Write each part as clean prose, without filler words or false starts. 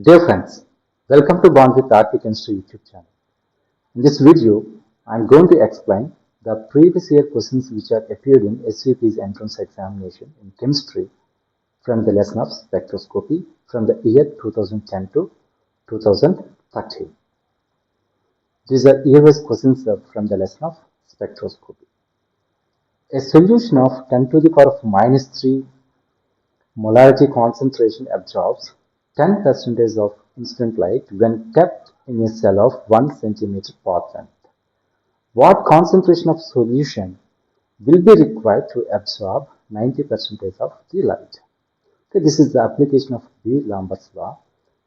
Dear friends, welcome to Bond with Art Chemistry YouTube channel. In this video, I am going to explain the previous year questions which are appeared in SVP's entrance examination in chemistry from the lesson of spectroscopy from the year 2010 to 2013. These are year-wise questions from the lesson of spectroscopy. A solution of 10 to the power of minus 3 molarity concentration absorbs 10% of incident light when kept in a cell of 1 centimeter path length. What concentration of solution will be required to absorb 90% of the light? Okay, this is the application of Beer-Lambert's law.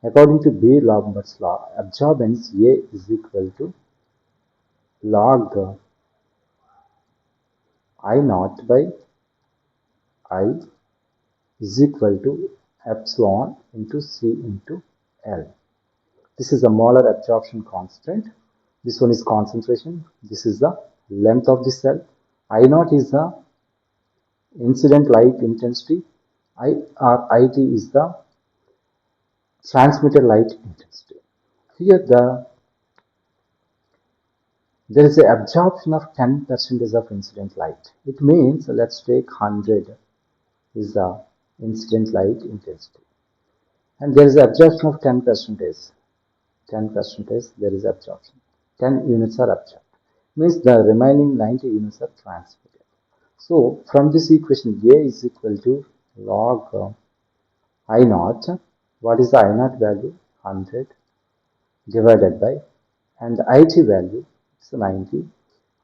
According to Beer-Lambert's law, absorbance A is equal to log I naught by I is equal to epsilon into C into L. This is the molar absorption constant. This one is concentration. This is the length of the cell. I naught is the incident light intensity. I or IT is the transmitted light intensity. Here there is an absorption of 10% of incident light. It means let's take 100 is the incident light intensity. And there is absorption of 10%. 10% there is absorption. 10 units are absorbed. Means the remaining 90 units are transmitted. So from this equation, A is equal to log I naught. What is the I naught value? 100 divided by, and the IT value is 90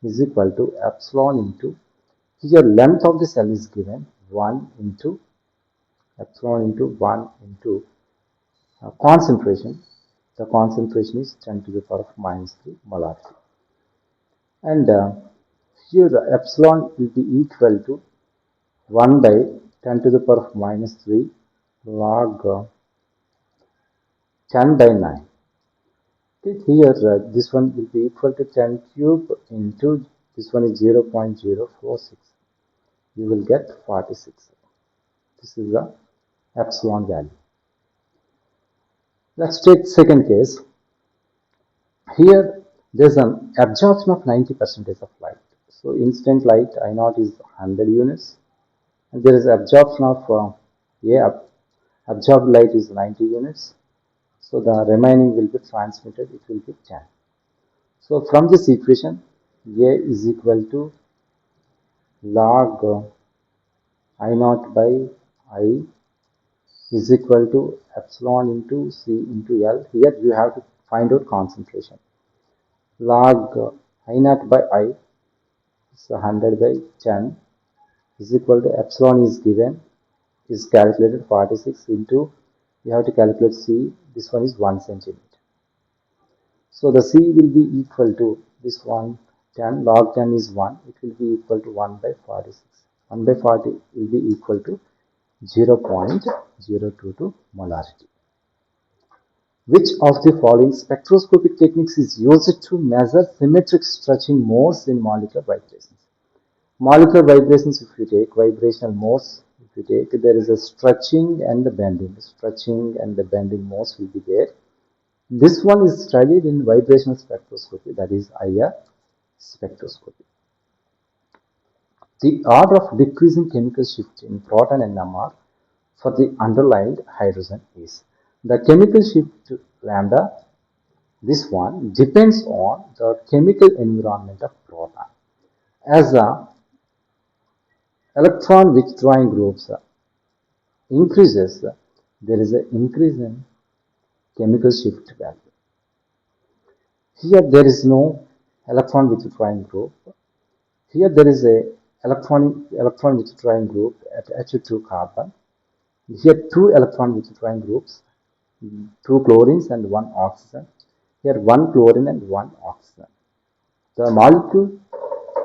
is equal to epsilon into, here length of the cell is given 1 into epsilon into 1 into concentration. The concentration is 10 to the power of minus 3 molarity. And here the epsilon will be equal to 1 by 10 to the power of minus 3 log 10 by 9. Okay, here this one will be equal to 10 cube into this one is 0.046. You will get 46. This is the epsilon value. Let's take second case. Here there is an absorption of 90% of light. So instant light I naught is 100 units, and there is absorption of absorbed light is 90 units. So the remaining will be transmitted, it will be 10. So from this equation, A is equal to log I naught by I is equal to epsilon into C into L. Here you have to find out concentration. Log I naught by I is 100 by 10 is equal to epsilon is given, is calculated 46 into, you have to calculate C, this one is 1 centimeter. So the C will be equal to this one 10, log 10 is 1, it will be equal to 1 by 46. 1 by 40 will be equal to 0.022 molarity. Which of the following spectroscopic techniques is used to measure symmetric stretching modes in molecular vibrations? Molecular vibrations, if you take vibrational modes, if you take, there is a stretching and the bending. Stretching and the bending modes will be there. This one is studied in vibrational spectroscopy, that is IR spectroscopy. The order of decreasing chemical shift in proton and NMR for the underlined hydrogen is the chemical shift lambda. This one depends on the chemical environment of proton. As the electron withdrawing groups increases, there is an increase in chemical shift value. Here there is no electron withdrawing group. Here there is a electron withdrawing group at H2 carbon. Here two electron withdrawing groups, two chlorines and one oxygen. Here one chlorine and one oxygen. The molecule,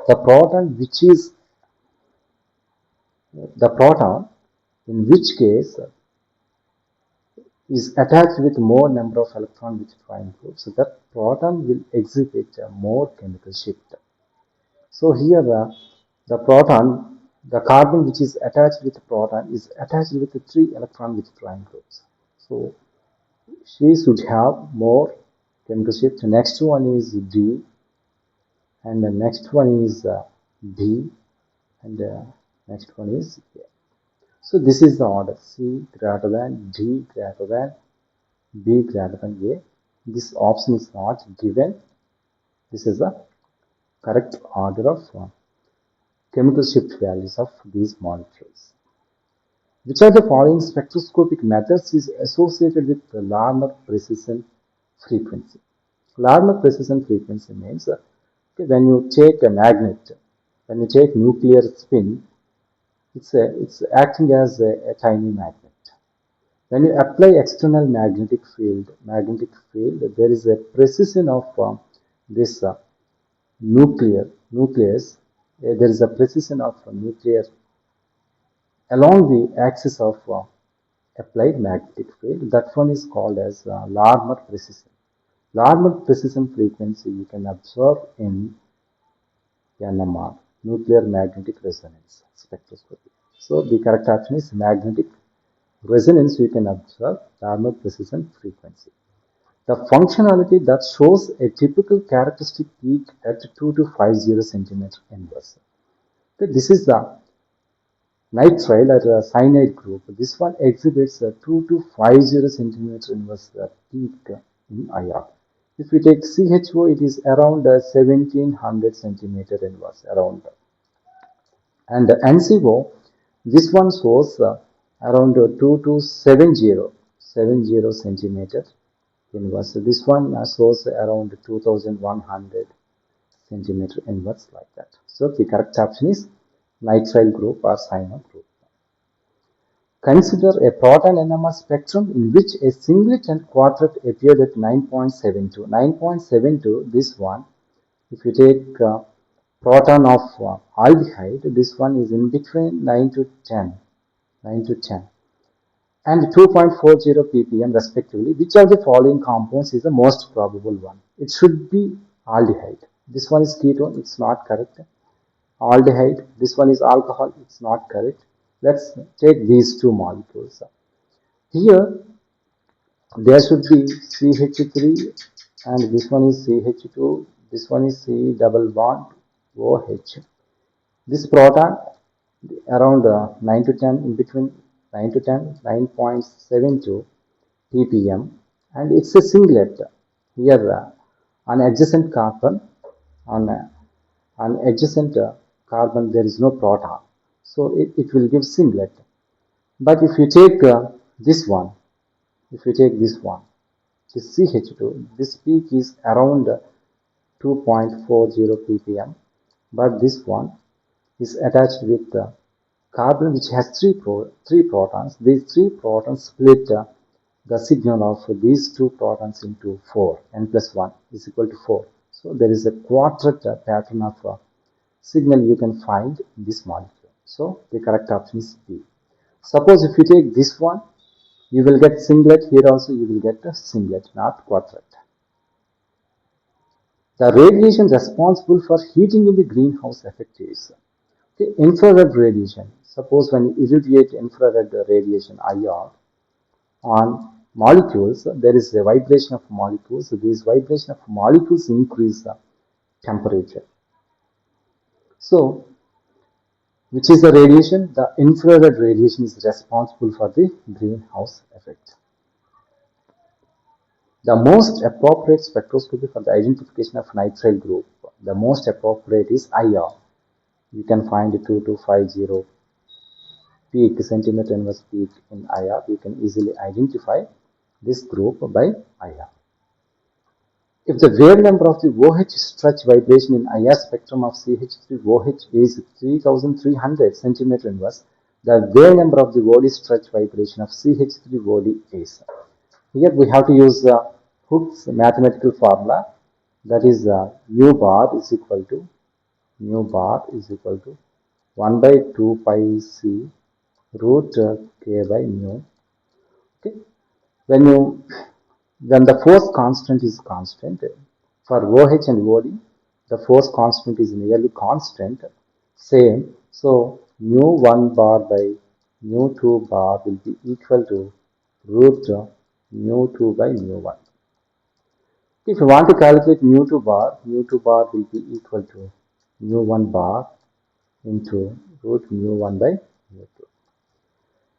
the proton which is the proton in which case is attached with more number of electron withdrawing groups, so that proton will exhibit more chemical shift. So here the proton, the carbon which is attached with the proton is attached with the three electron withdrawing groups. So she should have more chemical shift. Next one is D, and the next one is B, and next one is A. So this is the order: C greater than, D greater than, B greater than A. This option is not given. This is the correct order of chemical shift values of these molecules. Which of the following spectroscopic methods is associated with the Larmor precision frequency? Larmor precision frequency means okay, when you take a magnet, when you take nuclear spin, it's acting as a tiny magnet. When you apply external magnetic field, there is a precision of this nucleus. There is a precision of nuclear along the axis of applied magnetic field. That one is called as Larmor precision. Larmor precision frequency you can observe in NMR, nuclear magnetic resonance spectroscopy. So the correct option is magnetic resonance. You can observe Larmor precision frequency. The functionality that shows a typical characteristic peak at 2 to 50 centimeter inverse. Okay, this is the nitrile or cyanide group. This one exhibits a 2 to 50 centimeter inverse peak in IR. If we take CHO, it is around 1700 centimeter inverse around. And NCO, this one shows around 2 to 70 centimeter inverse. So this one shows around 2100 centimeter inverse like that. So the correct option is nitrile group or cyano group. Consider a proton NMR spectrum in which a singlet and quartet appeared at 9.72. 9.72, this one, if you take proton of aldehyde, this one is in between 9 to 10, 9 to 10, and 2.40 ppm respectively. Which of the following compounds is the most probable one? It should be aldehyde. This one is ketone, it's not correct. Aldehyde, this one is alcohol, it's not correct. Let's take these two molecules. Here, there should be CH3 and this one is CH2, this one is C double bond OH. This proton around 9 to 10, in between 9 to 10, 9.72 ppm, and it's a singlet. Here, on adjacent carbon, on, uh, on adjacent carbon, there is no proton, so it will give singlet. But if you take this one, if you take this one, this CH2, this peak is around 2.40 ppm, but this one is attached with carbon which has three protons. These three protons split the signal of these two protons into 4. N plus 1 is equal to 4. So there is a quartet pattern of signal you can find in this molecule. So the correct option is B. Suppose if you take this one, you will get singlet. Here also you will get a singlet, not quartet. The radiation responsible for heating in the greenhouse effect is okay, infrared radiation. Suppose when you irradiate infrared radiation IR on molecules, there is a vibration of molecules. So these vibration of molecules increase the temperature. So, which is the radiation? The infrared radiation is responsible for the greenhouse effect. The most appropriate spectroscopy for the identification of nitrile group, the most appropriate is IR. You can find 2250 peak, centimeter inverse peak in IR. You can easily identify this group by IR. If the wave number of the OH stretch vibration in IR spectrum of CH3OH is 3300 centimeter inverse, the wave number of the OD stretch vibration of CH3OD is. Here we have to use Hooke's mathematical formula, that is mu bar is equal to 1 by 2 pi c root k by mu. Okay. When the force constant is constant for OH and OD, the force constant is nearly constant, same. So mu 1 bar by mu 2 bar will be equal to root mu2 by mu1. If you want to calculate mu2 bar will be equal to mu1 bar into root mu1 by mu2.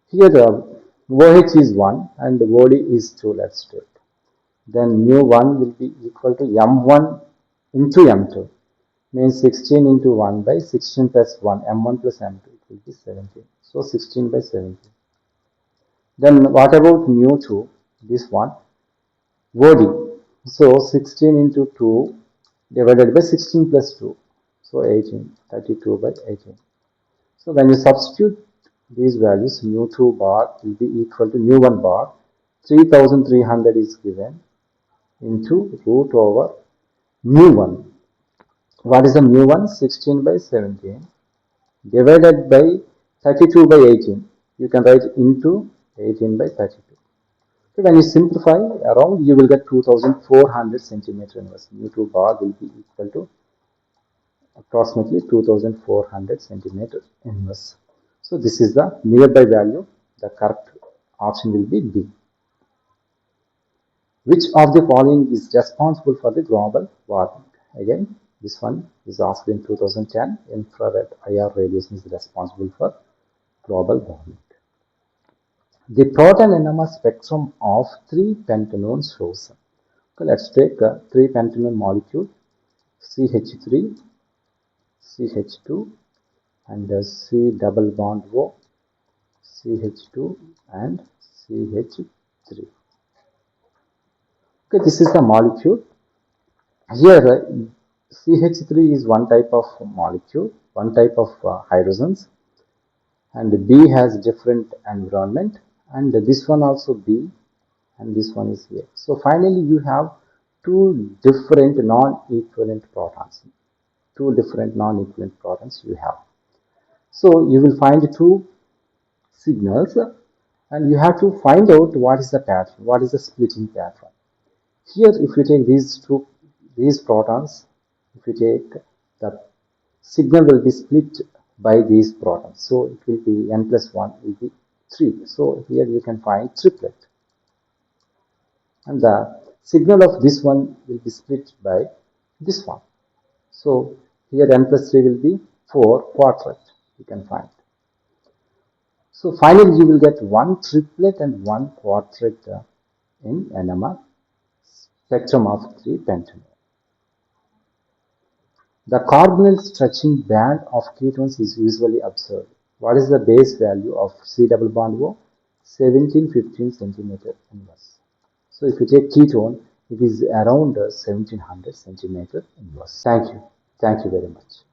Here the OH is 1 and the OD is 2, let's take. Then mu1 will be equal to m1 into m2, means 16 into 1 by 16 plus 1, m1 plus m2, it will be 17. So 16 by 17. Then what about mu2, this one, OD. So 16 into 2 divided by 16 plus 2, so 18, 32 by 18. So when you substitute these values, mu2 bar will be equal to mu1 bar, 3300 is given into root over mu1. What is the mu1? 16 by 17 divided by 32 by 18. You can write into 18 by 32. So when you simplify around, you will get 2400 centimeter inverse. mu2 bar will be equal to approximately 2400 centimeter inverse. So this is the nearby value. The correct option will be B. Which of the following is responsible for the global warming? Again, this one is asked in 2010. Infrared IR radiation is responsible for global warming. The proton NMR spectrum of 3-pentanone shows. Okay, let's take a 3-pentanone molecule, CH3, CH2, and C double bond O, CH2 and CH3. Okay, this is the molecule. Here, CH3 is one type of molecule, one type of hydrogens, and B has different environment, and this one also B, and this one is A. So finally, you have two different non-equivalent protons. Two different non-equivalent protons you have. So you will find two signals, and you have to find out what is the pattern, what is the splitting pattern. Here, if you take these protons, if you take the signal will be split by these protons. So it will be n plus 1 will be 3. So here you can find triplet. And the signal of this one will be split by this one. So here n plus 3 will be 4 quartet you can find. So finally you will get one triplet and one quartet in NMR spectrum of 3-pentanone. The carbonyl stretching band of ketones is usually observed. What is the base value of C double bond O? 1715 centimeter inverse. So if you take ketone, it is around 1700 centimeter inverse. Thank you. Thank you very much.